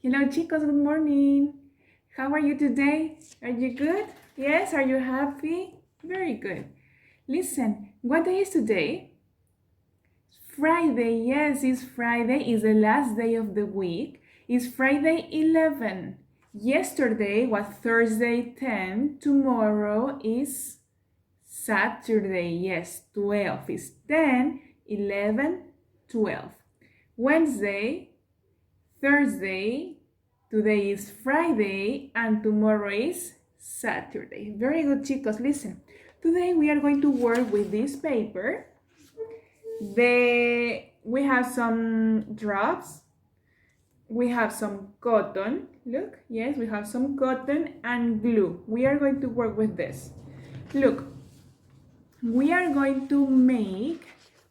Hello chicos, good morning. How are you today? Are you good? Yes, are you happy? Very good. Listen, what day is today? Friday, yes, it's Friday. It's the last day of the week. It's Friday 11. Yesterday was Thursday 10. Tomorrow is Saturday, yes, 12. It's 10, 11, 12. Wednesday, Thursday, today is Friday, and tomorrow is Saturday. Very good, chicos. Listen, today we are going to work with this paper. We have some drops. We have some cotton. Look, yes, we have some cotton and glue. We are going to work with this. Look, we are going to make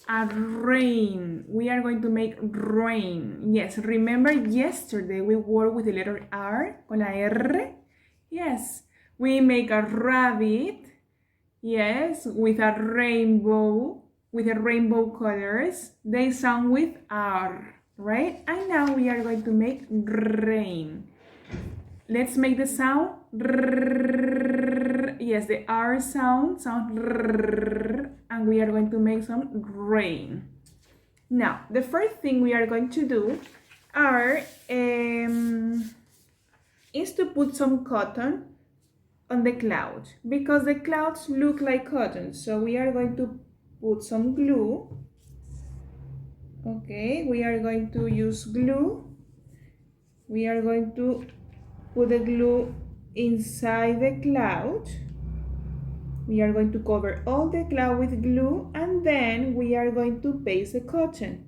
a rain. We are going to make rain. Yes, remember yesterday we worked with the letter R, con la R? Yes, we make a rabbit. Yes, with a rainbow colors. They sound with R, right? And now we are going to make rain. Let's make the sound. Yes, the R sound, and we are going to make some rain. Now, the first thing we are going to do is to put some cotton on the cloud because the clouds look like cotton. So we are going to put some glue. Okay, we are going to use glue. We are going to put the glue inside the cloud. We are going to cover all the cloud with glue, and then we are going to paste the cotton.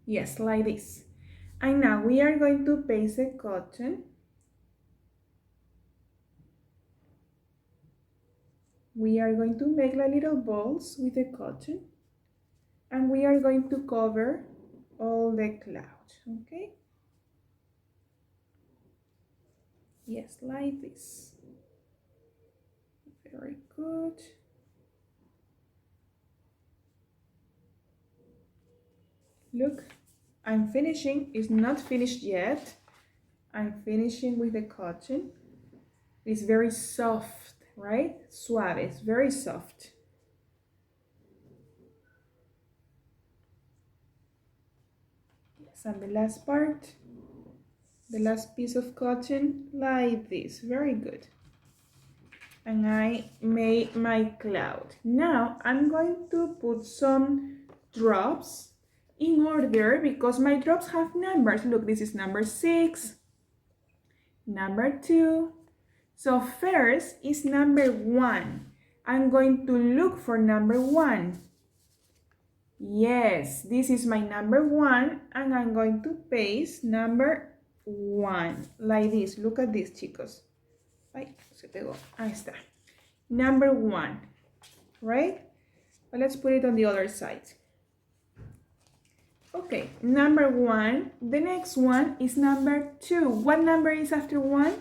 Yes, like this. And now we are going to paste the cotton. We are going to make like little balls with the cotton, and we are going to cover all the cloud, okay? Yes, like this. Very good. Look, I'm finishing. It's not finished yet. I'm finishing with the cotton. It's very soft, right? Suave, it's very soft. Yes, and the last part, the last piece of cotton, like this. Very good. And I made my cloud. Now I'm going to put some drops in order because my drops have numbers. Look, this is number 6, number 2. So first is number 1. I'm going to look for number 1. Yes, this is my number 1, and I'm going to paste number 1 like this. Look at this, chicos. Ay, se pegó. Ahí está. Number 1, right? But let's put it on the other side. Okay, number 1. The next one is number 2. What number is after 1?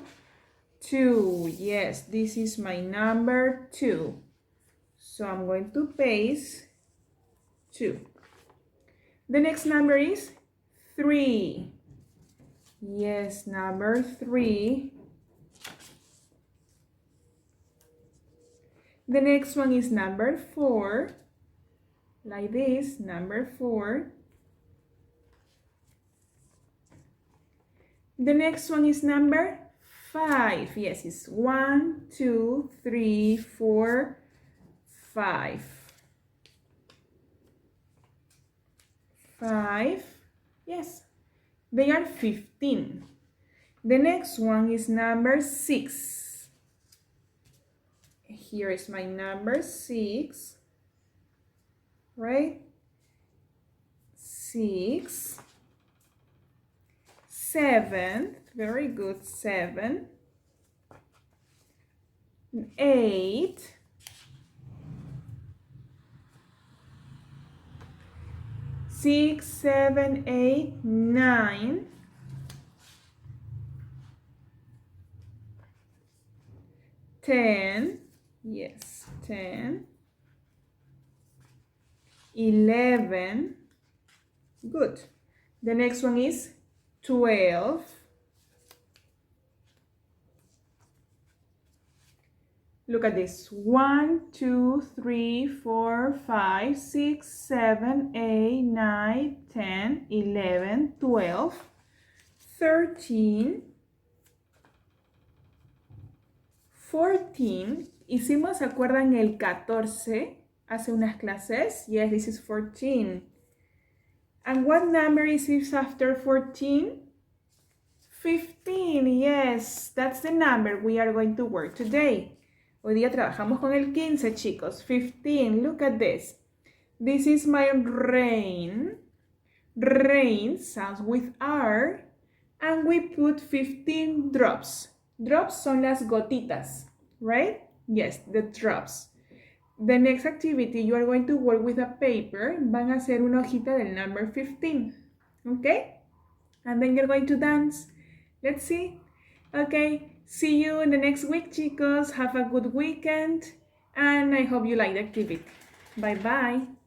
2. Yes, this is my number 2. So I'm going to paste 2. The next number is 3. Yes, number 3. The next one is number 4. Like this, number 4. The next one is number 5. Yes, it's 1, 2, 3, 4, 5. 5. Yes, they are 15. The next one is number 6. Here is my number 6, right? 6. 7, very good, 7. 8. 6, 7, 8, 9. 10. Yes, 10, 11. Good. The next one is 12. Look at this. 1, 2, 3, 4, 5, 6, 7, 8, 9, 10, 11, 12, 13, 14. Hicimos, ¿se acuerdan el 14 hace unas clases? Yes, this is 14. And what number is this after 14? 15. Yes, that's the number we are going to work today. Hoy día trabajamos con el 15, chicos. 15. Look at this. This is my rain. Rain sounds with R. And we put 15 drops. Drops son las gotitas, right? Yes, the drops. The next activity, you are going to work with a paper. Van a hacer una hojita del number 15. Okay? And then you're going to dance. Let's see. Okay, see you in the next week, chicos. Have a good weekend. And I hope you like the activity. Bye-bye.